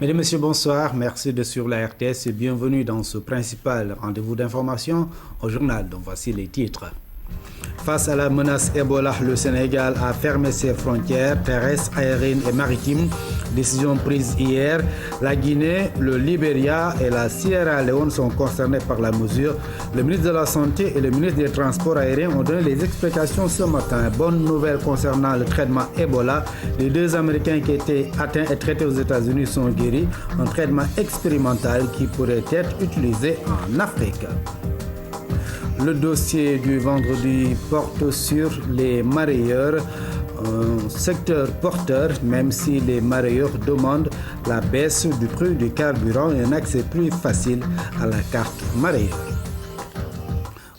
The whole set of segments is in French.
Mesdames, Messieurs, bonsoir. Merci de suivre la RTS et bienvenue dans ce principal rendez-vous d'information au journal dont voici les titres. Face à la menace Ebola, le Sénégal a fermé ses frontières terrestres, aériennes et maritimes. Décision prise hier. La Guinée, le Libéria et la Sierra Leone sont concernés par la mesure. Le ministre de la Santé et le ministre des Transports aériens ont donné les explications ce matin. Bonne nouvelle concernant le traitement Ebola. Les 2 Américains qui étaient atteints et traités aux États-Unis sont guéris. Un traitement expérimental qui pourrait être utilisé en Afrique. Le dossier du vendredi porte sur les mareyeurs, un secteur porteur, même si les mareyeurs demandent la baisse du prix du carburant et un accès plus facile à la carte mareyeur.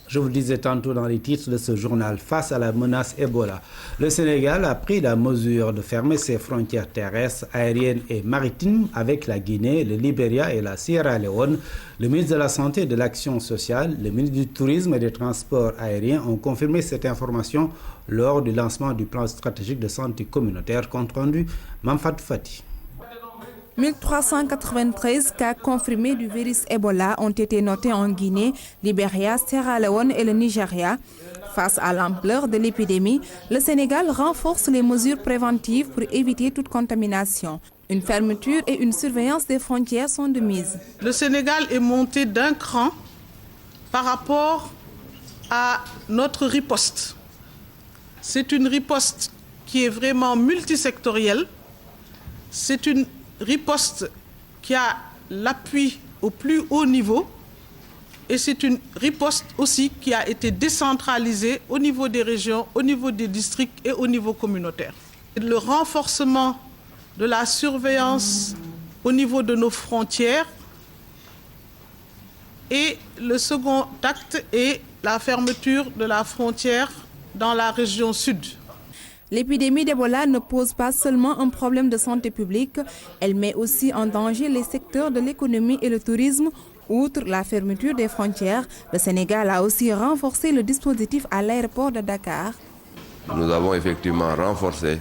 Je vous le disais tantôt dans les titres de ce journal, face à la menace Ebola, le Sénégal a pris la mesure de fermer ses frontières terrestres, aériennes et maritimes avec la Guinée, le Libéria et la Sierra Leone. Le ministre de la Santé et de l'Action sociale, le ministre du Tourisme et des Transports aériens ont confirmé cette information lors du lancement du plan stratégique de santé communautaire compte rendu Mamfat Fati. 1393 cas confirmés du virus Ebola ont été notés en Guinée, Libéria, Sierra Leone et le Nigeria. Face à l'ampleur de l'épidémie, le Sénégal renforce les mesures préventives pour éviter toute contamination. Une fermeture et une surveillance des frontières sont de mise. Le Sénégal est monté d'un cran par rapport à notre riposte. C'est une riposte qui est vraiment multisectorielle. C'est une riposte qui a l'appui au plus haut niveau et c'est une riposte aussi qui a été décentralisée au niveau des régions, au niveau des districts et au niveau communautaire. Le renforcement de la surveillance au niveau de nos frontières et le second acte est la fermeture de la frontière dans la région sud. L'épidémie d'Ebola ne pose pas seulement un problème de santé publique, elle met aussi en danger les secteurs de l'économie et le tourisme. Outre la fermeture des frontières, le Sénégal a aussi renforcé le dispositif à l'aéroport de Dakar. Nous avons effectivement renforcé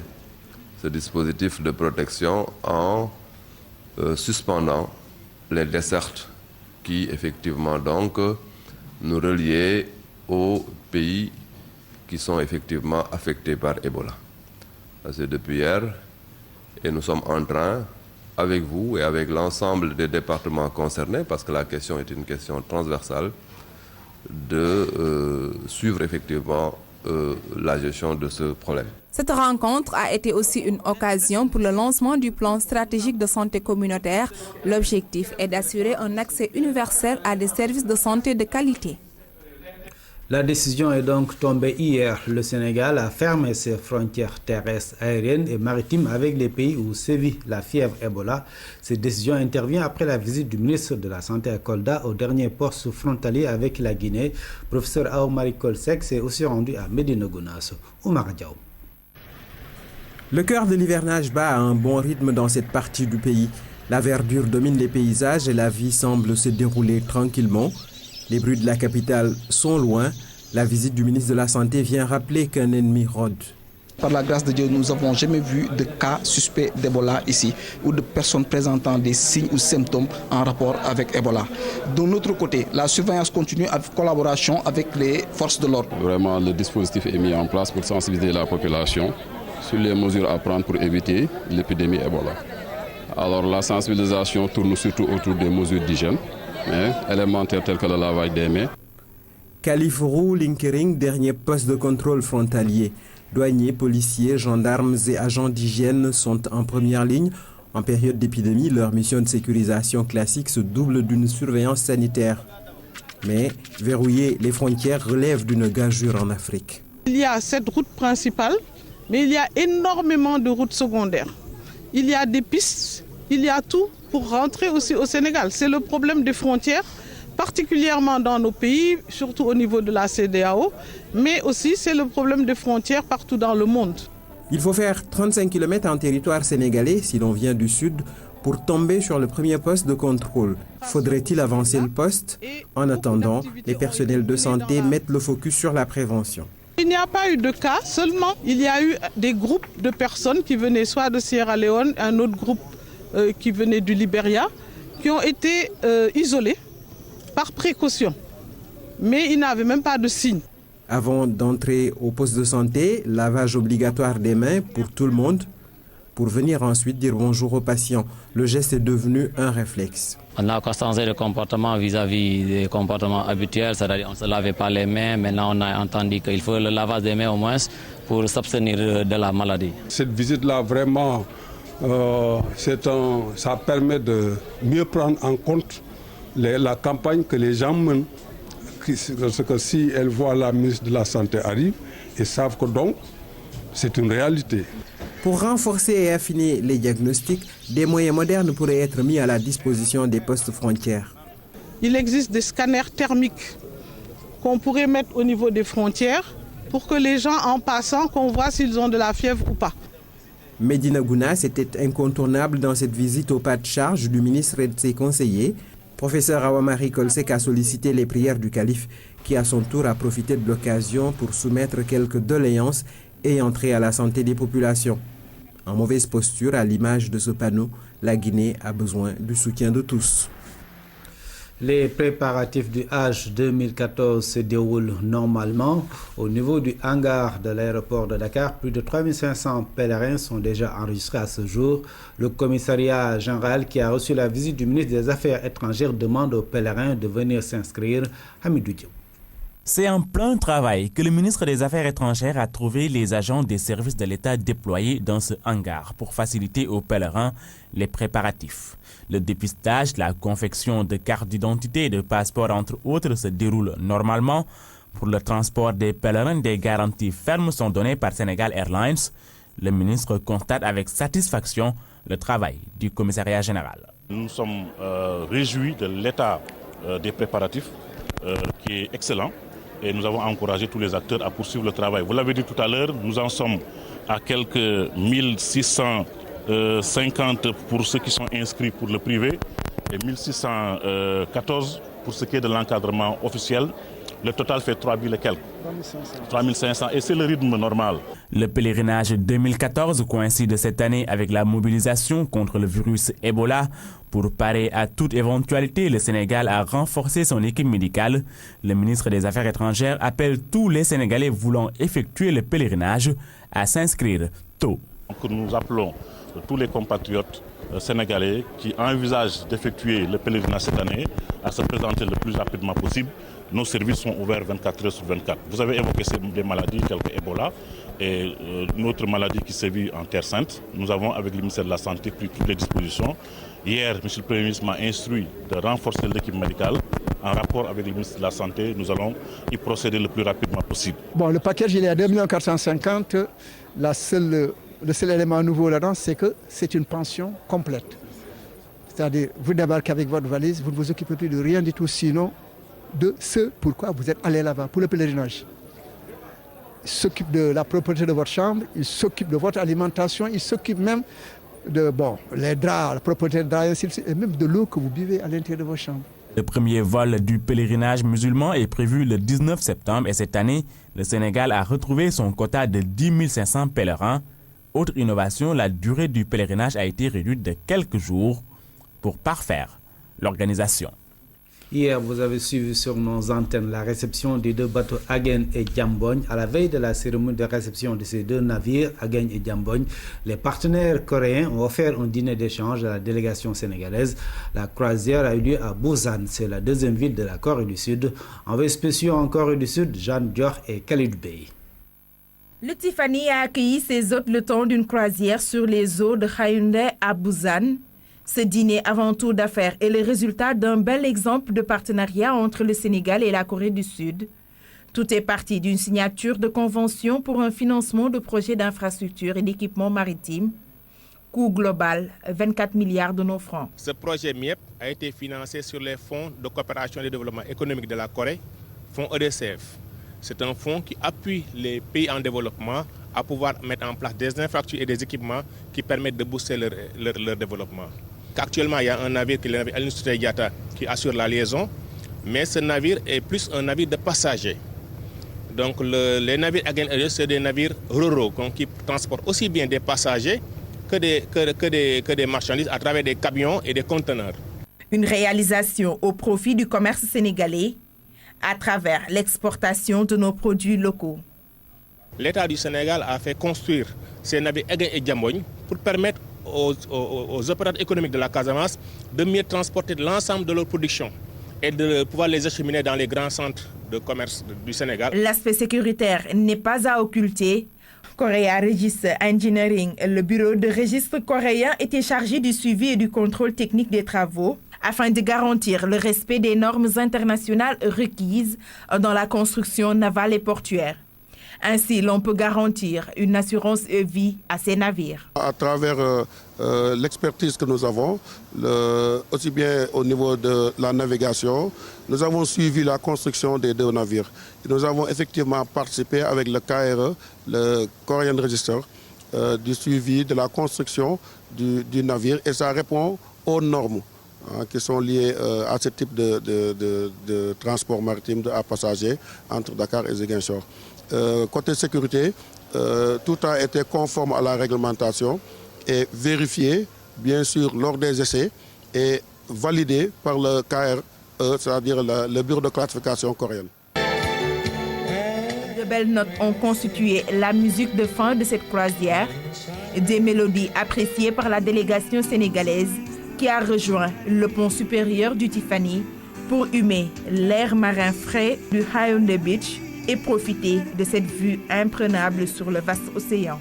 ce dispositif de protection en suspendant les dessertes qui effectivement donc nous reliaient aux pays qui sont effectivement affectés par Ebola. C'est depuis hier et nous sommes en train, avec vous et avec l'ensemble des départements concernés, parce que la question est une question transversale, de suivre effectivement la gestion de ce problème. Cette rencontre a été aussi une occasion pour le lancement du plan stratégique de santé communautaire. L'objectif est d'assurer un accès universel à des services de santé de qualité. La décision est donc tombée hier. Le Sénégal a fermé ses frontières terrestres, aériennes et maritimes avec les pays où sévit la fièvre Ebola. Cette décision intervient après la visite du ministre de la Santé à Kolda au dernier poste frontalier avec la Guinée. Professeur Aoumari Kolsek s'est aussi rendu à Médina Gounass. Oumar Diaw. Le cœur de l'hivernage bat à un bon rythme dans cette partie du pays. La verdure domine les paysages et la vie semble se dérouler tranquillement. Les bruits de la capitale sont loin. La visite du ministre de la Santé vient rappeler qu'un ennemi rôde. Par la grâce de Dieu, nous n'avons jamais vu de cas suspects d'Ebola ici ou de personnes présentant des signes ou symptômes en rapport avec Ebola. De notre côté, la surveillance continue en collaboration avec les forces de l'ordre. Vraiment, le dispositif est mis en place pour sensibiliser la population sur les mesures à prendre pour éviter l'épidémie Ebola. Alors la sensibilisation tourne surtout autour des mesures d'hygiène, élémentaires tels que le lavage des mains. Kalifourou Linkering, dernier poste de contrôle frontalier. Douaniers, policiers, gendarmes et agents d'hygiène sont en première ligne. En période d'épidémie, leur mission de sécurisation classique se double d'une surveillance sanitaire. Mais verrouiller les frontières relève d'une gageure en Afrique. Il y a cette route principale, mais il y a énormément de routes secondaires. Il y a des pistes, il y a tout pour rentrer aussi au Sénégal. C'est le problème des frontières, particulièrement dans nos pays, surtout au niveau de la CEDEAO, mais aussi c'est le problème des frontières partout dans le monde. Il faut faire 35 km en territoire sénégalais si l'on vient du sud pour tomber sur le premier poste de contrôle. Faudrait-il avancer le poste? En attendant, les personnels de santé mettent le focus sur la prévention. Il n'y a pas eu de cas, seulement il y a eu des groupes de personnes qui venaient soit de Sierra Leone, un autre groupe qui venaient du Libéria, qui ont été isolés par précaution. Mais ils n'avaient même pas de signe. Avant d'entrer au poste de santé, lavage obligatoire des mains pour tout le monde, pour venir ensuite dire bonjour aux patients. Le geste est devenu un réflexe. On a changé de comportement vis-à-vis des comportements habituels, c'est-à-dire on ne se lavait pas les mains. Maintenant, on a entendu qu'il faut le lavage des mains au moins pour s'abstenir de la maladie. Cette visite-là, vraiment, ça permet de mieux prendre en compte la campagne que les gens mènent. Parce que si elles voient la ministre de la Santé arrive, ils savent que donc, c'est une réalité. Pour renforcer et affiner les diagnostics, des moyens modernes pourraient être mis à la disposition des postes frontières. Il existe des scanners thermiques qu'on pourrait mettre au niveau des frontières pour que les gens en passant, qu'on voit s'ils ont de la fièvre ou pas. Medina Gounas était incontournable dans cette visite au pas de charge du ministre et de ses conseillers. Professeur Awamari Kolsek a sollicité les prières du calife qui à son tour a profité de l'occasion pour soumettre quelques doléances ayant trait à la santé des populations. En mauvaise posture, à l'image de ce panneau, la Guinée a besoin du soutien de tous. Les préparatifs du Hajj 2014 se déroulent normalement. Au niveau du hangar de l'aéroport de Dakar, plus de 3500 pèlerins sont déjà enregistrés à ce jour. Le commissariat général qui a reçu la visite du ministre des Affaires étrangères demande aux pèlerins de venir s'inscrire. Hamidou Diop. C'est en plein travail que le ministre des Affaires étrangères a trouvé les agents des services de l'État déployés dans ce hangar pour faciliter aux pèlerins les préparatifs. Le dépistage, la confection de cartes d'identité et de passeports, entre autres, se déroule normalement. Pour le transport des pèlerins, des garanties fermes sont données par Senegal Airlines. Le ministre constate avec satisfaction le travail du commissariat général. Nous sommes réjouis de l'état des préparatifs qui est excellent. Et nous avons encouragé tous les acteurs à poursuivre le travail. Vous l'avez dit tout à l'heure, nous en sommes à quelques 1650 pour ceux qui sont inscrits pour le privé et 1614 pour ce qui est de l'encadrement officiel. Le total fait 3000 et quelques. 3500 et c'est le rythme normal. Le pèlerinage 2014 coïncide cette année avec la mobilisation contre le virus Ebola. Pour parer à toute éventualité, le Sénégal a renforcé son équipe médicale. Le ministre des Affaires étrangères appelle tous les Sénégalais voulant effectuer le pèlerinage à s'inscrire tôt. Donc nous appelons tous les compatriotes sénégalais qui envisagent d'effectuer le pèlerinage cette année à se présenter le plus rapidement possible. Nos services sont ouverts 24 heures sur 24. Vous avez évoqué des maladies telles que Ebola et notre maladie qui sévit en Terre Sainte. Nous avons, avec le ministère de la Santé, pris toutes les dispositions. Hier, M. le Premier ministre m'a instruit de renforcer l'équipe médicale. En rapport avec le ministre de la Santé, nous allons y procéder le plus rapidement possible. Bon, le package, il est à 2 450 000. Le seul élément nouveau là-dedans, c'est que c'est une pension complète. C'est-à-dire, vous débarquez avec votre valise, vous ne vous occupez plus de rien du tout, sinon de ce pourquoi vous êtes allé là-bas, pour le pèlerinage. Il s'occupe de la propreté de votre chambre, il s'occupe de votre alimentation, il s'occupe même de les draps, la propreté des draps, et même de l'eau que vous buvez à l'intérieur de vos chambres. Le premier vol du pèlerinage musulman est prévu le 19 septembre et cette année, le Sénégal a retrouvé son quota de 10 500 pèlerins. Autre innovation, la durée du pèlerinage a été réduite de quelques jours pour parfaire l'organisation. Hier, vous avez suivi sur nos antennes la réception des deux bateaux Agen et Diambogne. À la veille de la cérémonie de réception de ces deux navires, Agen et Diambogne, les partenaires coréens ont offert un dîner d'échange à la délégation sénégalaise. La croisière a eu lieu à Busan, c'est la deuxième ville de la Corée du Sud. Envoyés spéciaux en Corée du Sud, Jeanne Dior et Khalid Bey. Le Tiffany a accueilli ses hôtes le temps d'une croisière sur les eaux de Haeundae à Busan. Ce dîner avant tour d'affaires est le résultat d'un bel exemple de partenariat entre le Sénégal et la Corée du Sud. Tout est parti d'une signature de convention pour un financement de projets d'infrastructures et d'équipements maritimes. Coût global, 24 milliards de nos francs. Ce projet MIEP a été financé sur les fonds de coopération et de développement économique de la Corée, fonds EDCF. C'est un fonds qui appuie les pays en développement à pouvoir mettre en place des infrastructures et des équipements qui permettent de booster leur développement. Actuellement, il y a un navire qui est le navire Aline Sitoé Diatta qui assure la liaison, mais ce navire est plus un navire de passagers. Donc les navires Agen, c'est des navires ruraux qui transportent aussi bien des passagers que des marchandises à travers des camions et des conteneurs. Une réalisation au profit du commerce sénégalais à travers l'exportation de nos produits locaux. L'État du Sénégal a fait construire ces navires Aiguin et Diambogne pour permettre aux opérateurs économiques de la Casamance de mieux transporter l'ensemble de leur production et de pouvoir les acheminer dans les grands centres de commerce du Sénégal. L'aspect sécuritaire n'est pas à occulter. Korea Registre Engineering, le bureau de registre coréen, était chargé du suivi et du contrôle technique des travaux afin de garantir le respect des normes internationales requises dans la construction navale et portuaire. Ainsi, l'on peut garantir une assurance vie à ces navires. À travers l'expertise que nous avons, aussi bien au niveau de la navigation, nous avons suivi la construction des 2 navires. Nous avons effectivement participé avec le KRE, le Korean Register, du suivi de la construction du navire et ça répond aux normes qui sont liées à ce type de transport maritime à passagers entre Dakar et Ziguinchor. Côté sécurité, tout a été conforme à la réglementation et vérifié, bien sûr, lors des essais et validé par le KRE, c'est-à-dire le bureau de classification coréenne. De belles notes ont constitué la musique de fin de cette croisière, des mélodies appréciées par la délégation sénégalaise qui a rejoint le pont supérieur du Tiffany pour humer l'air marin frais du Hyundai Beach et profiter de cette vue imprenable sur le vaste océan.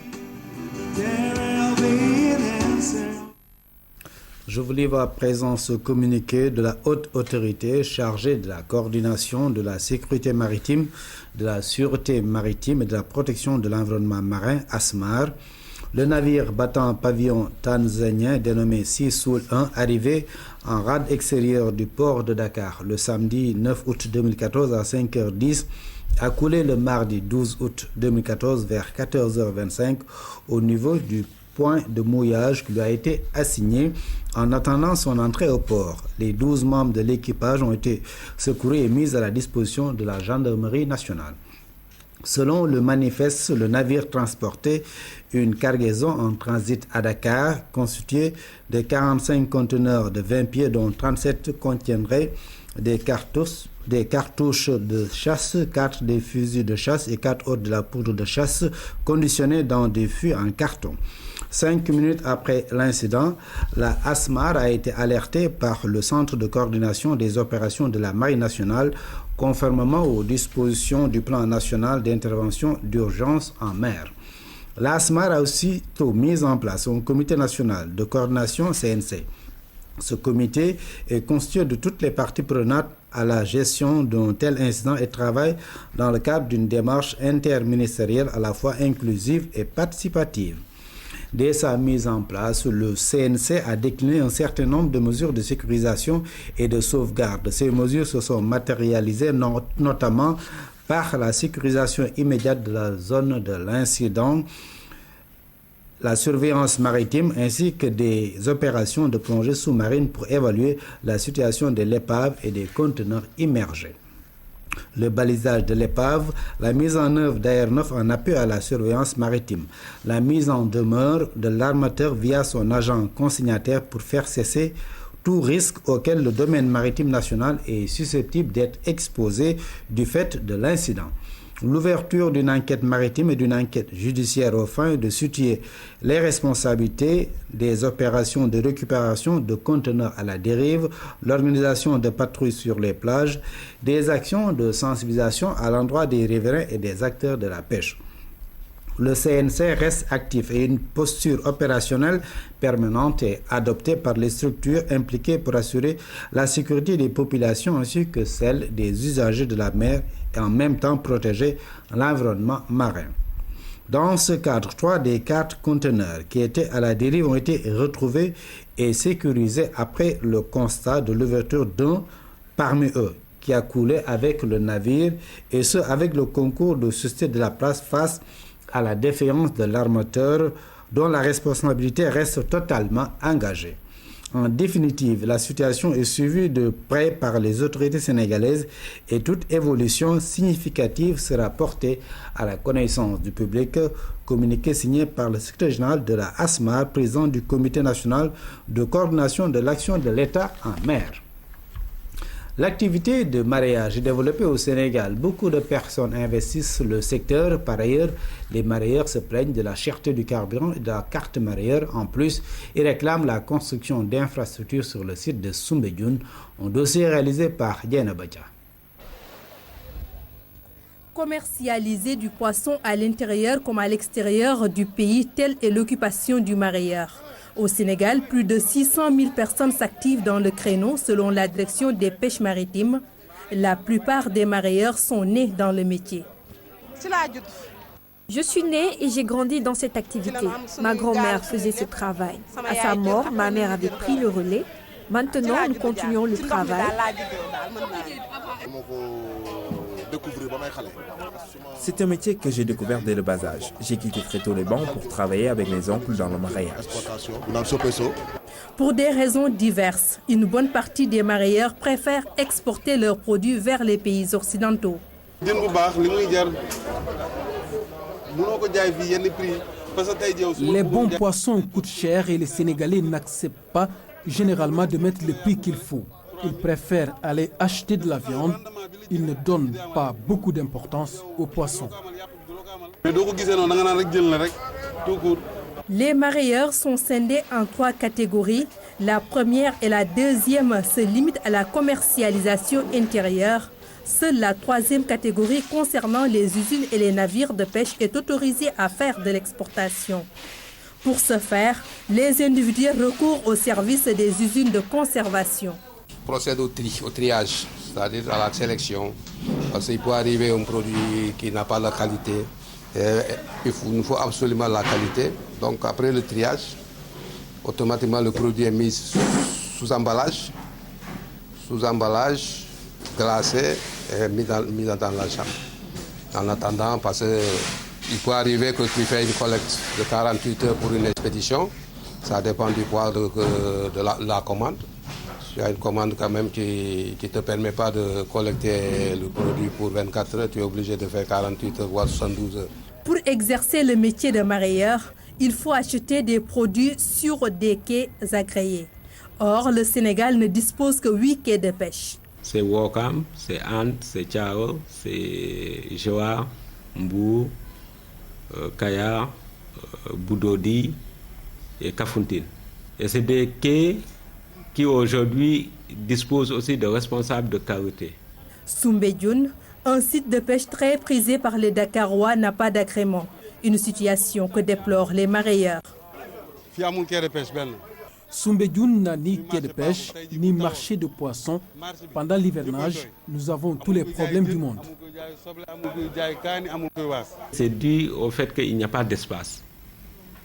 Je vous livre à présent ce communiqué de la haute autorité chargée de la coordination de la sécurité maritime, de la sûreté maritime et de la protection de l'environnement marin, ASMAR. Le navire battant pavillon tanzanien dénommé Sea Soul 1, arrivé en rade extérieure du port de Dakar le samedi 9 août 2014 à 5h10, a coulé le mardi 12 août 2014 vers 14h25 au niveau du point de mouillage qui lui a été assigné en attendant son entrée au port. Les 12 membres de l'équipage ont été secourus et mis à la disposition de la gendarmerie nationale. Selon le manifeste, le navire transportait une cargaison en transit à Dakar constituée de 45 conteneurs de 20 pieds dont 37 contiendraient des cartouches de chasse, 4 des fusils de chasse et 4 autres de la poudre de chasse conditionnés dans des fûts en carton. 5 minutes après l'incident, la ASMAR a été alertée par le Centre de coordination des opérations de la Marine nationale conformément aux dispositions du plan national d'intervention d'urgence en mer. La ASMAR a aussitôt mis en place un comité national de coordination CNC. Ce comité est constitué de toutes les parties prenantes à la gestion d'un tel incident et travaille dans le cadre d'une démarche interministérielle à la fois inclusive et participative. Dès sa mise en place, le CNC a décliné un certain nombre de mesures de sécurisation et de sauvegarde. Ces mesures se sont matérialisées notamment par la sécurisation immédiate de la zone de l'incident, la surveillance maritime ainsi que des opérations de plongée sous-marine pour évaluer la situation de l'épave et des conteneurs immergés. Le balisage de l'épave, la mise en œuvre d'aéronefs en appui à la surveillance maritime, la mise en demeure de l'armateur via son agent consignataire pour faire cesser tout risque auquel le domaine maritime national est susceptible d'être exposé du fait de l'incident. L'ouverture d'une enquête maritime et d'une enquête judiciaire aux fins de situer les responsabilités des opérations de récupération de conteneurs à la dérive, l'organisation de patrouilles sur les plages, des actions de sensibilisation à l'endroit des riverains et des acteurs de la pêche. Le CNC reste actif et une posture opérationnelle permanente est adoptée par les structures impliquées pour assurer la sécurité des populations ainsi que celle des usagers de la mer et en même temps protéger l'environnement marin. Dans ce cadre, 3 des 4 conteneurs qui étaient à la dérive ont été retrouvés et sécurisés après le constat de l'ouverture d'un parmi eux qui a coulé avec le navire et ce avec le concours de société de la place face à la défaillance de l'armateur dont la responsabilité reste totalement engagée. En définitive, la situation est suivie de près par les autorités sénégalaises et toute évolution significative sera portée à la connaissance du public. Communiqué signé par le secrétaire général de la ASMAR, président du Comité national de coordination de l'action de l'État en mer. L'activité de mareyage est développée au Sénégal. Beaucoup de personnes investissent le secteur. Par ailleurs, les mareyeurs se plaignent de la cherté du carburant et de la carte mareyeur. En plus, ils réclament la construction d'infrastructures sur le site de Soumbédioune, un dossier réalisé par Diana Badja. Commercialiser du poisson à l'intérieur comme à l'extérieur du pays, telle est l'occupation du mareyeur. Au Sénégal, plus de 600 000 personnes s'activent dans le créneau selon la direction des pêches maritimes. La plupart des mareyeurs sont nés dans le métier. Je suis née et j'ai grandi dans cette activité. Ma grand-mère faisait ce travail. À sa mort, ma mère avait pris le relais. Maintenant, nous continuons le travail. C'est un métier que j'ai découvert dès le bas âge. J'ai quitté très tôt les bancs pour travailler avec mes oncles dans le mareyage. Pour des raisons diverses, une bonne partie des mareyeurs préfèrent exporter leurs produits vers les pays occidentaux. Les bons poissons coûtent cher et les Sénégalais n'acceptent pas généralement de mettre le prix qu'il faut. Ils préfèrent aller acheter de la viande. Ils ne donnent pas beaucoup d'importance aux poissons. Les mareyeurs sont scindés en 3 catégories. La première et la deuxième se limitent à la commercialisation intérieure. Seule la 3e catégorie concernant les usines et les navires de pêche est autorisée à faire de l'exportation. Pour ce faire, les individus recourent au service des usines de conservation. Procède au triage, c'est-à-dire à la sélection. Parce qu'il peut arriver un produit qui n'a pas la qualité. Il nous faut absolument la qualité. Donc après le triage, automatiquement le produit est mis sous emballage, glacé et mis dans la chambre. En attendant, parce qu'il peut arriver que tu fais une collecte de 48 heures pour une expédition. Ça dépend du poids de la commande. Tu as une commande quand même qui ne te permet pas de collecter le produit pour 24 heures, tu es obligé de faire 48 heures, voire 72 heures. Pour exercer le métier de mareyeur, il faut acheter des produits sur des quais agréés. Or, le Sénégal ne dispose que 8 quais de pêche. C'est Wakam, c'est Ant, c'est Tchao, c'est Joa, Mbou, Kaya, Boudodi et Kafountine. Et c'est des quais qui aujourd'hui disposent aussi de responsables de qualité. Soumbédioune, un site de pêche très prisé par les Dakarois, n'a pas d'agrément. Une situation que déplorent les mareyeurs. Soumbédioune n'a ni quai de pêche, ni marché de poissons. Pendant l'hivernage, nous avons tous les problèmes du monde. C'est dû au fait qu'il n'y a pas d'espace.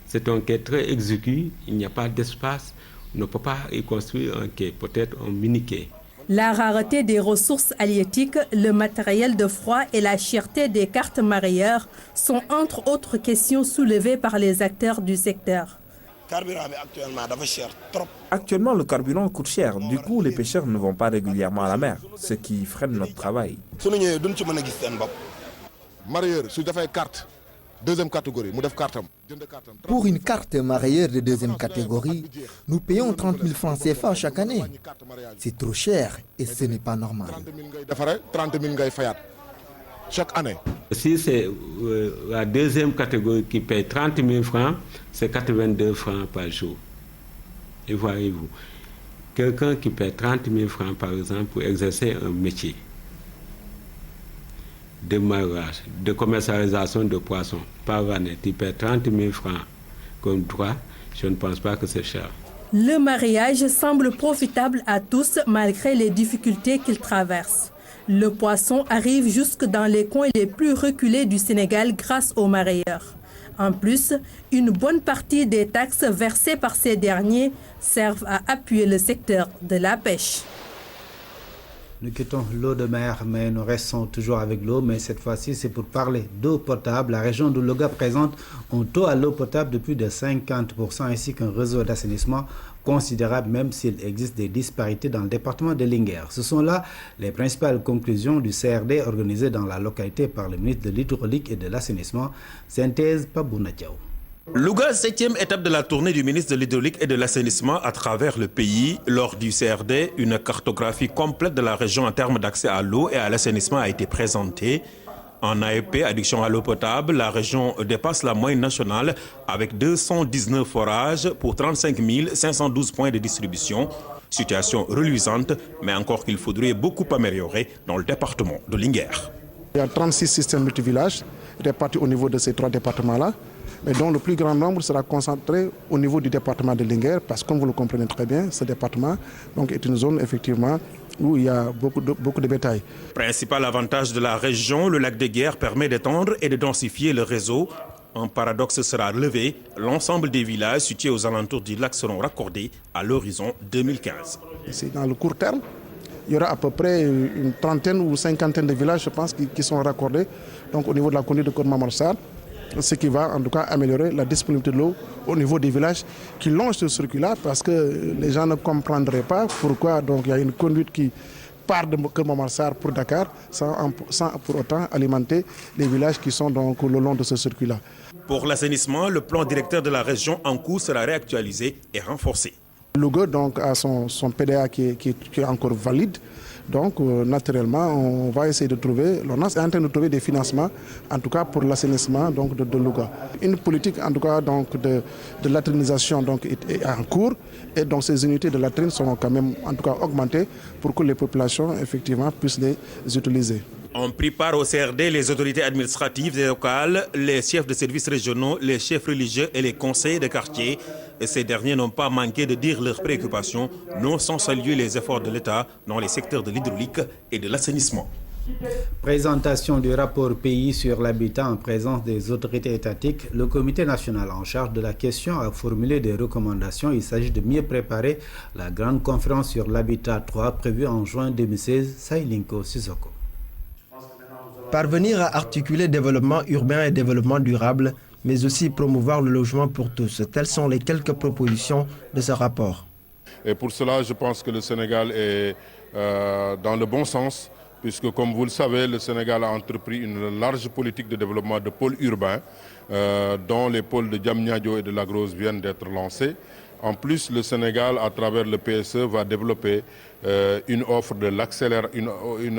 C'est un quai très exigu, il n'y a pas d'espace. On ne peut pas y construire un quai, peut-être un mini-quai. La rareté des ressources halieutiques, le matériel de froid et la cherté des cartes mareyeurs sont entre autres questions soulevées par les acteurs du secteur. Actuellement, le carburant coûte cher. Du coup, les pêcheurs ne vont pas régulièrement à la mer, ce qui freine notre travail. Pour une carte mareyeur de 2e catégorie, nous payons 30 000 francs CFA chaque année. C'est trop cher et ce n'est pas normal. Chaque année. Si c'est la 2e catégorie qui paye 30 000 francs, c'est 82 francs par jour. Et voyez-vous, quelqu'un qui paie 30 000 francs par exemple pour exercer un métier de mareyage, de commercialisation de poissons par année, tu paies 30 000 francs comme droit, je ne pense pas que c'est cher. Le mareyage semble profitable à tous malgré les difficultés qu'il traverse. Le poisson arrive jusque dans les coins les plus reculés du Sénégal grâce aux mareyeurs. En plus, une bonne partie des taxes versées par ces derniers servent à appuyer le secteur de la pêche. Nous quittons l'eau de mer, mais nous restons toujours avec l'eau. Mais cette fois-ci, c'est pour parler d'eau potable. La région de Louga présente un taux à l'eau potable de plus de 50%, ainsi qu'un réseau d'assainissement considérable, même s'il existe des disparités dans le département de Linguère. Ce sont là les principales conclusions du CRD organisé dans la localité par le ministre de l'Hydraulique et de l'Assainissement, Synthèse Pabounatiao. Louga, 7e étape de la tournée du ministre de l'Hydraulique et de l'Assainissement à travers le pays. Lors du CRD, une cartographie complète de la région en termes d'accès à l'eau et à l'assainissement a été présentée. En AEP, adduction à l'eau potable, la région dépasse la moyenne nationale avec 219 forages pour 35 512 points de distribution. Situation reluisante, mais encore qu'il faudrait beaucoup améliorer dans le département de Linguère. Il y a 36 systèmes multivillages répartis au niveau de ces 3 départements-là, mais dont le plus grand nombre sera concentré au niveau du département de Linguère, parce que comme vous le comprenez très bien, ce département donc, est une zone effectivement où il y a beaucoup de bétail. Principal avantage de la région, le lac de Guiers permet d'étendre et de densifier le réseau. Un paradoxe sera levé, l'ensemble des villages situés aux alentours du lac seront raccordés à l'horizon 2015. C'est dans le court terme. Il y aura à peu près une trentaine ou cinquantaine de villages, je pense, qui sont raccordés donc, au niveau de la conduite de Côte-Mamarsar, ce qui va en tout cas améliorer la disponibilité de l'eau au niveau des villages qui longent ce circuit-là, parce que les gens ne comprendraient pas pourquoi donc, il y a une conduite qui part de Côte-Mamarsar pour Dakar sans pour autant alimenter les villages qui sont donc le long de ce circuit-là. Pour l'assainissement, le plan directeur de la région en cours sera réactualisé et renforcé. Louga donc a son PDA qui est encore valide. Donc naturellement, on va essayer de trouver, l'ONAS est en train de trouver des financements, en tout cas pour l'assainissement donc de Louga. Une politique en tout cas donc de latrinisation donc est en cours, et donc ces unités de latrines sont quand même en tout cas augmentées pour que les populations effectivement puissent les utiliser. On prépare au CRD les autorités administratives et locales, les chefs de services régionaux, les chefs religieux et les conseillers de quartier. Et ces derniers n'ont pas manqué de dire leurs préoccupations, non sans saluer les efforts de l'État dans les secteurs de l'hydraulique et de l'assainissement. Présentation du rapport pays sur l'habitat en présence des autorités étatiques. Le comité national en charge de la question a formulé des recommandations. Il s'agit de mieux préparer la grande conférence sur l'habitat 3 prévue en juin 2016. Sailinko Sissoko. Parvenir à articuler développement urbain et développement durable, mais aussi promouvoir le logement pour tous. Telles sont les quelques propositions de ce rapport. Et pour cela, je pense que le Sénégal est dans le bon sens, puisque comme vous le savez, le Sénégal a entrepris une large politique de développement de pôles urbains, dont les pôles de Diamniadio et de La Grosse viennent d'être lancés. En plus, le Sénégal, à travers le PSE, va développer une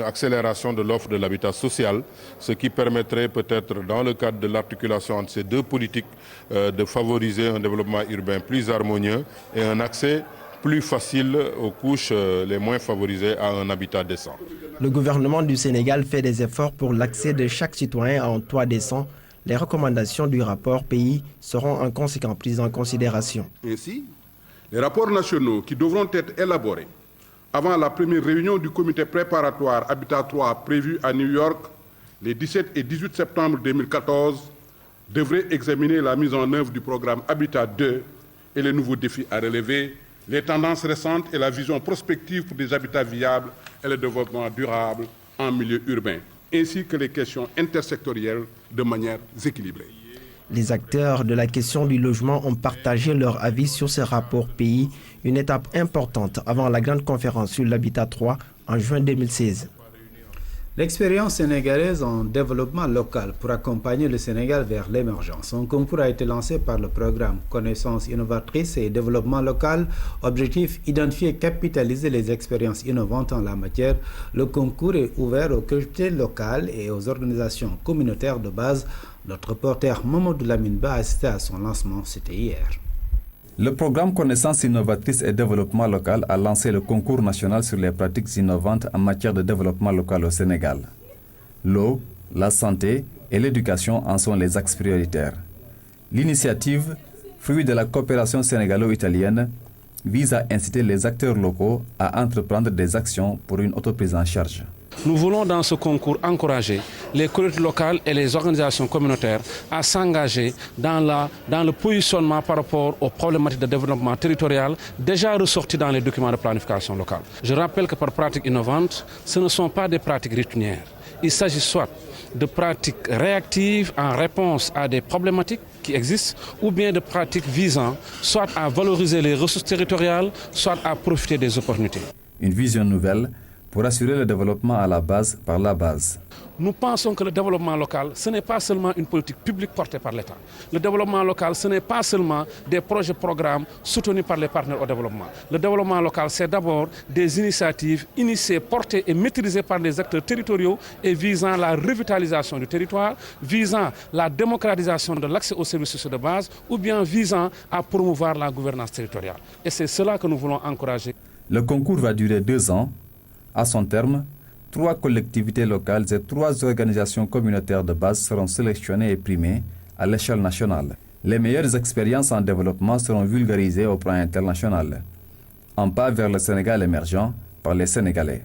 accélération de l'offre de l'habitat social, ce qui permettrait peut-être, dans le cadre de l'articulation entre ces deux politiques, de favoriser un développement urbain plus harmonieux et un accès plus facile aux couches les moins favorisées à un habitat décent. Le gouvernement du Sénégal fait des efforts pour l'accès de chaque citoyen à un toit décent. Les recommandations du rapport pays seront en conséquence prises en considération. Ainsi, les rapports nationaux qui devront être élaborés avant la première réunion du comité préparatoire Habitat 3 prévue à New York les 17 et 18 septembre 2014 devraient examiner la mise en œuvre du programme Habitat 2 et les nouveaux défis à relever, les tendances récentes et la vision prospective pour des habitats viables et le développement durable en milieu urbain, ainsi que les questions intersectorielles de manière équilibrée. Les acteurs de la question du logement ont partagé leur avis sur ce rapport pays, une étape importante avant la grande conférence sur l'habitat 3 en juin 2016. L'expérience sénégalaise en développement local pour accompagner le Sénégal vers l'émergence. Un concours a été lancé par le programme Connaissances innovatrices et développement local. Objectif, identifier et capitaliser les expériences innovantes en la matière. Le concours est ouvert aux collectivités locales et aux organisations communautaires de base. Notre reporter Mamadou Laminba a assisté à son lancement, c'était hier. Le programme Connaissances innovatrices et développement local a lancé le concours national sur les pratiques innovantes en matière de développement local au Sénégal. L'eau, la santé et l'éducation en sont les axes prioritaires. L'initiative, fruit de la coopération sénégalo-italienne, vise à inciter les acteurs locaux à entreprendre des actions pour une autoprise en charge. Nous voulons dans ce concours encourager les collectivités locales et les organisations communautaires à s'engager dans le positionnement par rapport aux problématiques de développement territorial déjà ressorties dans les documents de planification locale. Je rappelle que par pratique innovante, ce ne sont pas des pratiques routinières. Il s'agit soit de pratiques réactives en réponse à des problématiques qui existent, ou bien de pratiques visant soit à valoriser les ressources territoriales, soit à profiter des opportunités. Une vision nouvelle pour assurer le développement à la base par la base. Nous pensons que le développement local, ce n'est pas seulement une politique publique portée par l'État. Le développement local, ce n'est pas seulement des projets-programmes soutenus par les partenaires au développement. Le développement local, c'est d'abord des initiatives initiées, portées et maîtrisées par les acteurs territoriaux et visant la revitalisation du territoire, visant la démocratisation de l'accès aux services sociaux de base ou bien visant à promouvoir la gouvernance territoriale. Et c'est cela que nous voulons encourager. Le concours va durer 2 ans. À son terme, 3 collectivités locales et 3 organisations communautaires de base seront sélectionnées et primées à l'échelle nationale. Les meilleures expériences en développement seront vulgarisées au plan international. Un pas vers le Sénégal émergent par les Sénégalais.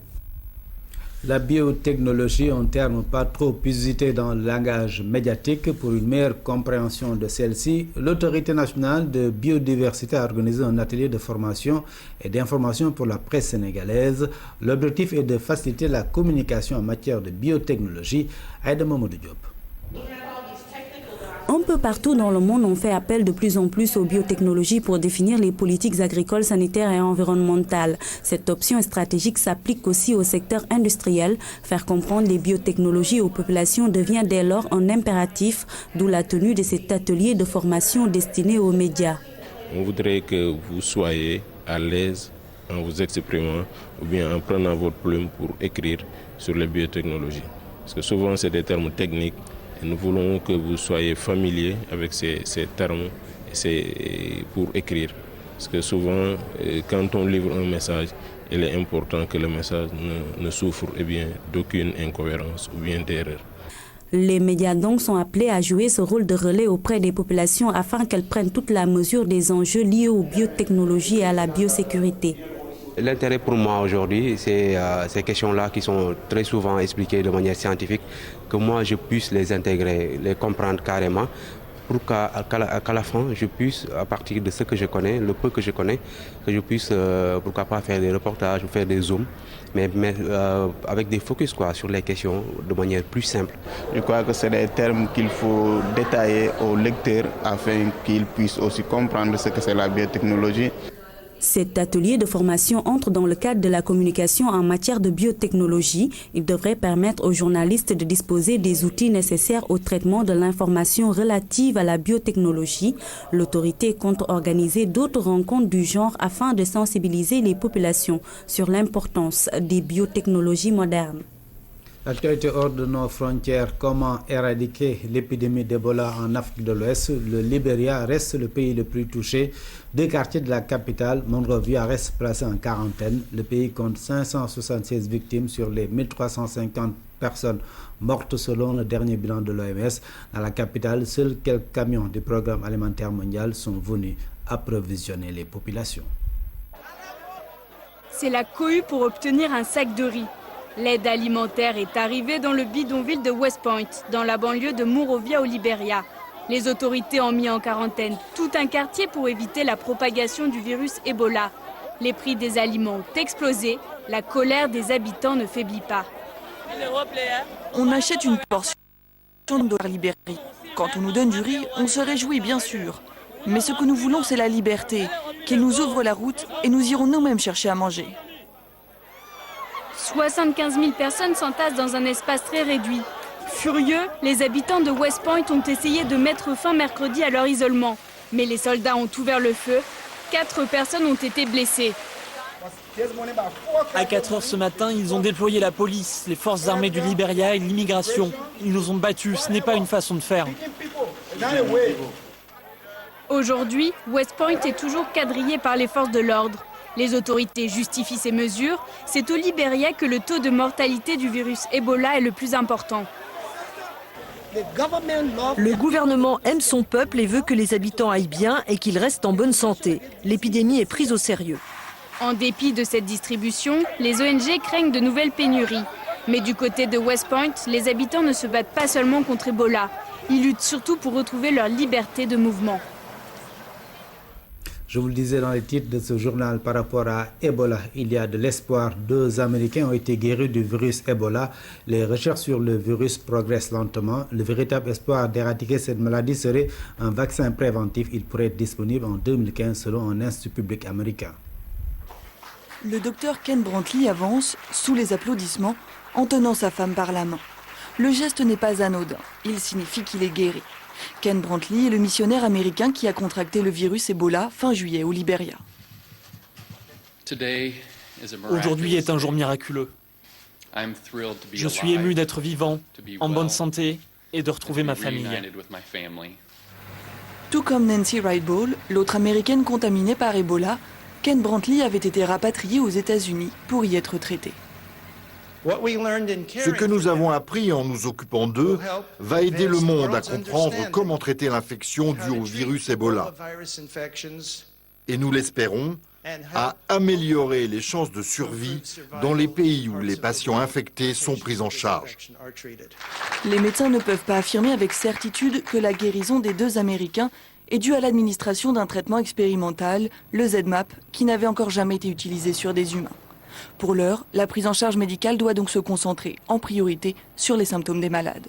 La biotechnologie, un terme pas trop usité dans le langage médiatique. Pour une meilleure compréhension de celle-ci, l'Autorité nationale de biodiversité a organisé un atelier de formation et d'information pour la presse sénégalaise. L'objectif est de faciliter la communication en matière de biotechnologie. Aïda Mamadou Diop. Un peu partout dans le monde, on fait appel de plus en plus aux biotechnologies pour définir les politiques agricoles, sanitaires et environnementales. Cette option stratégique s'applique aussi au secteur industriel. Faire comprendre les biotechnologies aux populations devient dès lors un impératif, d'où la tenue de cet atelier de formation destiné aux médias. On voudrait que vous soyez à l'aise en vous exprimant ou bien en prenant votre plume pour écrire sur les biotechnologies. Parce que souvent, c'est des termes techniques. Et nous voulons que vous soyez familiers avec ces termes pour écrire. Parce que souvent, quand on livre un message, il est important que le message ne souffre d'aucune incohérence ou bien d'erreur. Les médias donc sont appelés à jouer ce rôle de relais auprès des populations afin qu'elles prennent toute la mesure des enjeux liés aux biotechnologies et à la biosécurité. L'intérêt pour moi aujourd'hui, c'est ces questions-là qui sont très souvent expliquées de manière scientifique, que moi je puisse les intégrer, les comprendre carrément, pour qu'à la fin je puisse, à partir de ce que je connais, le peu que je connais, que je puisse, pourquoi pas faire des reportages ou faire des zooms, mais avec des focus sur les questions de manière plus simple. Je crois que c'est des termes qu'il faut détailler aux lecteurs afin qu'ils puissent aussi comprendre ce que c'est la biotechnologie. Cet atelier de formation entre dans le cadre de la communication en matière de biotechnologie. Il devrait permettre aux journalistes de disposer des outils nécessaires au traitement de l'information relative à la biotechnologie. L'autorité compte organiser d'autres rencontres du genre afin de sensibiliser les populations sur l'importance des biotechnologies modernes. Actualité hors de nos frontières, comment éradiquer l'épidémie d'Ebola en Afrique de l'Ouest? Le Libéria reste le pays le plus touché. 2 quartiers de la capitale, Monrovia, restent placés en quarantaine. Le pays compte 576 victimes sur les 1350 personnes mortes selon le dernier bilan de l'OMS. Dans la capitale, seuls quelques camions du Programme alimentaire mondial sont venus approvisionner les populations. C'est la cohue pour obtenir un sac de riz. L'aide alimentaire est arrivée dans le bidonville de West Point, dans la banlieue de Monrovia au Libéria. Les autorités ont mis en quarantaine tout un quartier pour éviter la propagation du virus Ebola. Les prix des aliments ont explosé, la colère des habitants ne faiblit pas. On achète une portion de Libéria. Quand on nous donne du riz, on se réjouit bien sûr. Mais ce que nous voulons, c'est la liberté, qu'ils nous ouvrent la route et nous irons nous-mêmes chercher à manger. 75 000 personnes s'entassent dans un espace très réduit. Furieux, les habitants de West Point ont essayé de mettre fin mercredi à leur isolement. Mais les soldats ont ouvert le feu. 4 personnes ont été blessées. À 4 heures ce matin, ils ont déployé la police, les forces armées du Libéria et l'immigration. Ils nous ont battus, ce n'est pas une façon de faire. Aujourd'hui, West Point est toujours quadrillé par les forces de l'ordre. Les autorités justifient ces mesures. C'est au Libéria que le taux de mortalité du virus Ebola est le plus important. Le gouvernement aime son peuple et veut que les habitants aillent bien et qu'ils restent en bonne santé. L'épidémie est prise au sérieux. En dépit de cette distribution, les ONG craignent de nouvelles pénuries. Mais du côté de West Point, les habitants ne se battent pas seulement contre Ebola. Ils luttent surtout pour retrouver leur liberté de mouvement. Je vous le disais dans les titres de ce journal par rapport à Ebola, il y a de l'espoir. 2 Américains ont été guéris du virus Ebola. Les recherches sur le virus progressent lentement. Le véritable espoir d'éradiquer cette maladie serait un vaccin préventif. Il pourrait être disponible en 2015 selon un institut public américain. Le docteur Ken Brantley avance, sous les applaudissements, en tenant sa femme par la main. Le geste n'est pas anodin, il signifie qu'il est guéri. Ken Brantley est le missionnaire américain qui a contracté le virus Ebola fin juillet au Libéria. Aujourd'hui est un jour miraculeux. Je suis ému d'être vivant, en bonne santé et de retrouver ma famille. Tout comme Nancy Wright-Ball, l'autre américaine contaminée par Ebola, Ken Brantley avait été rapatrié aux États-Unis pour y être traité. Ce que nous avons appris en nous occupant d'eux va aider le monde à comprendre comment traiter l'infection due au virus Ebola. Et nous l'espérons, à améliorer les chances de survie dans les pays où les patients infectés sont pris en charge. Les médecins ne peuvent pas affirmer avec certitude que la guérison des 2 Américains est due à l'administration d'un traitement expérimental, le ZMapp, qui n'avait encore jamais été utilisé sur des humains. Pour l'heure, la prise en charge médicale doit donc se concentrer en priorité sur les symptômes des malades.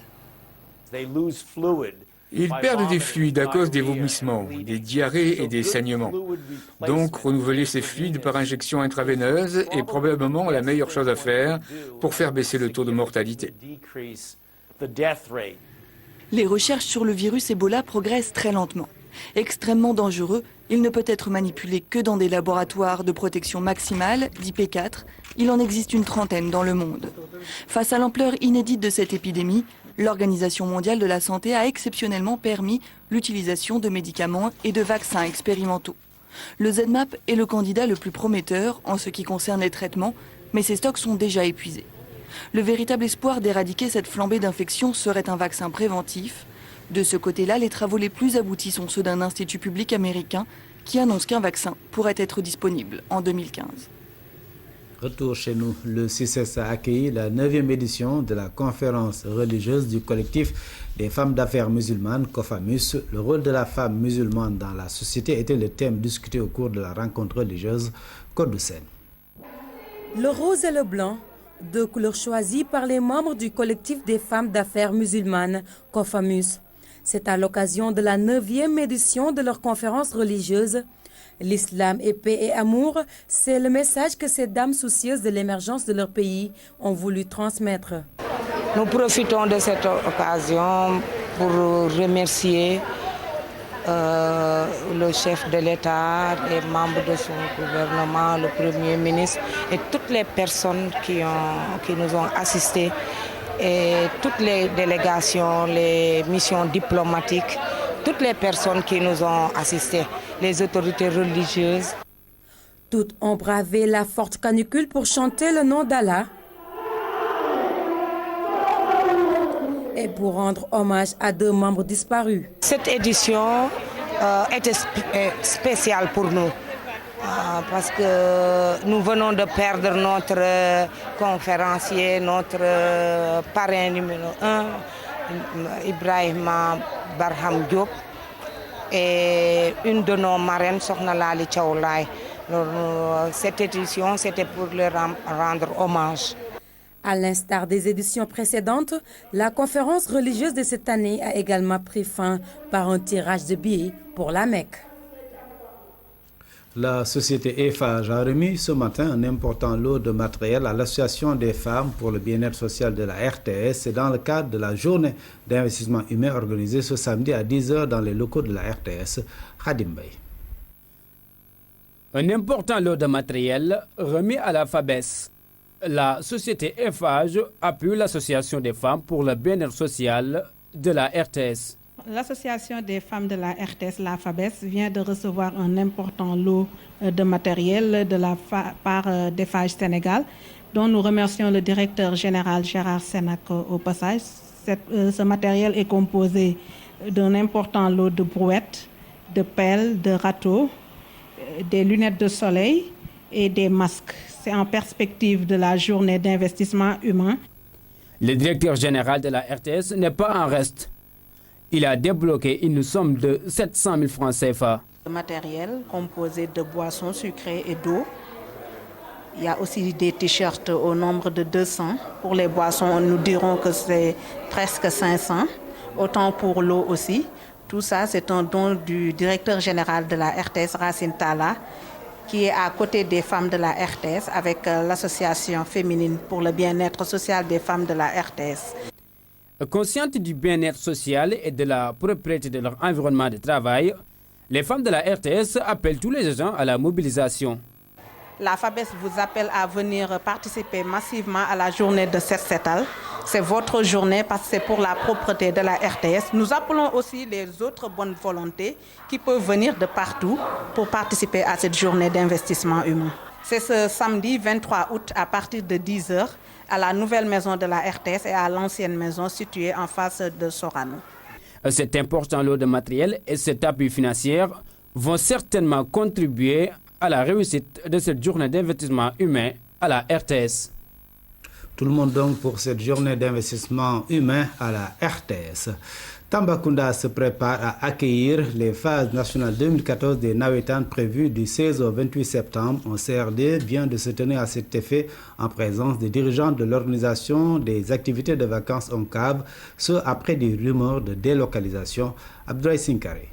Ils perdent des fluides à cause des vomissements, des diarrhées et des saignements. Donc, renouveler ces fluides par injection intraveineuse est probablement la meilleure chose à faire pour faire baisser le taux de mortalité. Les recherches sur le virus Ebola progressent très lentement. Extrêmement dangereux, il ne peut être manipulé que dans des laboratoires de protection maximale, d'IP4. Il en existe une 30aine dans le monde. Face à l'ampleur inédite de cette épidémie, l'Organisation mondiale de la santé a exceptionnellement permis l'utilisation de médicaments et de vaccins expérimentaux. Le ZMapp est le candidat le plus prometteur en ce qui concerne les traitements, mais ses stocks sont déjà épuisés. Le véritable espoir d'éradiquer cette flambée d'infection serait un vaccin préventif. De ce côté-là, les travaux les plus aboutis sont ceux d'un institut public américain qui annonce qu'un vaccin pourrait être disponible en 2015. Retour chez nous, le CICES a accueilli la 9e édition de la conférence religieuse du collectif des femmes d'affaires musulmanes, COFAMUS. Le rôle de la femme musulmane dans la société était le thème discuté au cours de la rencontre religieuse Côte de Seine. Le rose et le blanc, 2 couleurs choisies par les membres du collectif des femmes d'affaires musulmanes, COFAMUS. C'est à l'occasion de la 9e édition de leur conférence religieuse. L'islam est paix et amour, c'est le message que ces dames soucieuses de l'émergence de leur pays ont voulu transmettre. Nous profitons de cette occasion pour remercier le chef de l'État, les membres de son gouvernement, le Premier ministre et toutes les personnes qui nous ont assistés. Et toutes les délégations, les missions diplomatiques, toutes les personnes qui nous ont assistés, les autorités religieuses. Toutes ont bravé la forte canicule pour chanter le nom d'Allah et pour rendre hommage à 2 membres disparus. Cette édition était spéciale pour nous. Parce que nous venons de perdre notre conférencier, notre parrain numéro 1, Ibrahima Barham Diop, et une de nos marraines, Sokhna Lali Thiawlaye. Cette édition, c'était pour leur rendre hommage. À l'instar des éditions précédentes, la conférence religieuse de cette année a également pris fin par un tirage de billets pour la Mecque. La société Eiffage a remis ce matin un important lot de matériel à l'Association des femmes pour le bien-être social de la RTS dans le cadre de la journée d'investissement humain organisée ce samedi à 10h dans les locaux de la RTS. Khadim Bey. Un important lot de matériel remis à la FABES. La société Eiffage appuie l'Association des femmes pour le bien-être social de la RTS. L'Association des femmes de la RTS, la FABES, vient de recevoir un important lot de matériel de la part d'Eiffage Sénégal, dont nous remercions le directeur général Gérard Sénac au passage. Ce matériel est composé d'un important lot de brouettes, de pelles, de râteaux, des lunettes de soleil et des masques. C'est en perspective de la journée d'investissement humain. Le directeur général de la RTS n'est pas en reste. Il a débloqué une somme de 700 000 francs CFA. Le matériel composé de boissons sucrées et d'eau. Il y a aussi des t-shirts au nombre de 200. Pour les boissons, nous dirons que c'est presque 500. Autant pour l'eau aussi. Tout ça, c'est un don du directeur général de la RTS, Racine Talla, qui est à côté des femmes de la RTS avec l'association féminine pour le bien-être social des femmes de la RTS. Conscientes du bien-être social et de la propriété de leur environnement de travail, les femmes de la RTS appellent tous les agents à la mobilisation. La FABES vous appelle à venir participer massivement à la journée de Set Setal. C'est votre journée parce que c'est pour la propreté de la RTS. Nous appelons aussi les autres bonnes volontés qui peuvent venir de partout pour participer à cette journée d'investissement humain. C'est ce samedi 23 août à partir de 10h à la nouvelle maison de la RTS et à l'ancienne maison située en face de Sorano. Cet important lot de matériel et cet appui financier vont certainement contribuer à la réussite de cette journée d'investissement humain à la RTS. Tout le monde donc pour cette journée d'investissement humain à la RTS. Tambacounda se prépare à accueillir les phases nationales 2014 des Nawetan prévues du 16 au 28 septembre. Un CRD vient de se tenir à cet effet en présence des dirigeants de l'organisation des activités de vacances en cave, ce après des rumeurs de délocalisation. Abdoulaye Sinkare.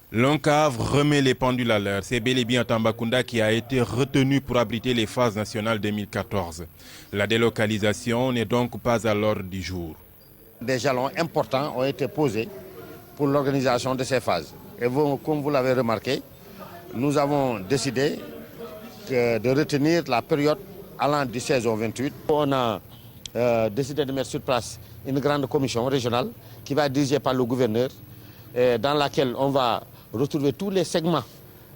L'ONCAV remet les pendules à l'heure. C'est bel et bien Tambacounda qui a été retenu pour abriter les phases nationales 2014. La délocalisation n'est donc pas à l'ordre du jour. Des jalons importants ont été posés pour l'organisation de ces phases. Et vous, comme vous l'avez remarqué, nous avons décidé de retenir la période allant du 16 au 28. On a décidé de mettre sur place une grande commission régionale qui va être dirigée par le gouverneur, dans laquelle on va retrouver tous les segments,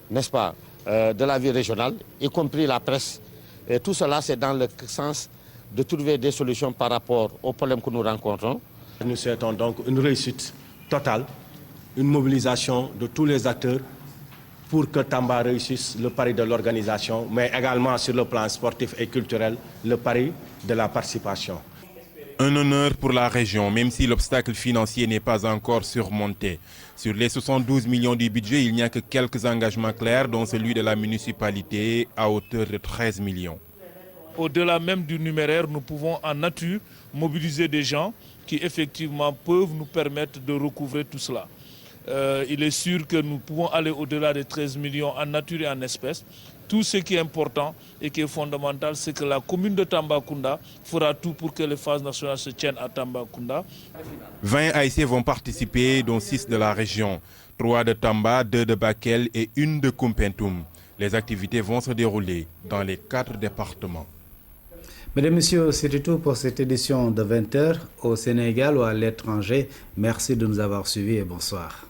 n'est-ce pas, de la vie régionale, y compris la presse. Et tout cela, c'est dans le sens de trouver des solutions par rapport aux problèmes que nous rencontrons. Nous souhaitons donc une réussite totale, une mobilisation de tous les acteurs pour que Tamba réussisse le pari de l'organisation, mais également sur le plan sportif et culturel, le pari de la participation. Un honneur pour la région, même si l'obstacle financier n'est pas encore surmonté. Sur les 72 millions du budget, il n'y a que quelques engagements clairs, dont celui de la municipalité à hauteur de 13 millions. Au-delà même du numéraire, nous pouvons en nature mobiliser des gens qui effectivement peuvent nous permettre de recouvrer tout cela. Il est sûr que nous pouvons aller au-delà des 13 millions en nature et en espèces. Tout ce qui est important et qui est fondamental, c'est que la commune de Tambacounda fera tout pour que les phases nationales se tiennent à Tambacounda. 20 AIC vont participer, dont 6 de la région, 3 de Tamba, 2 de Bakel et 1 de Kumpentoum. Les activités vont se dérouler dans les 4 départements. Mesdames et messieurs, c'était tout pour cette édition de 20h au Sénégal ou à l'étranger. Merci de nous avoir suivis et bonsoir.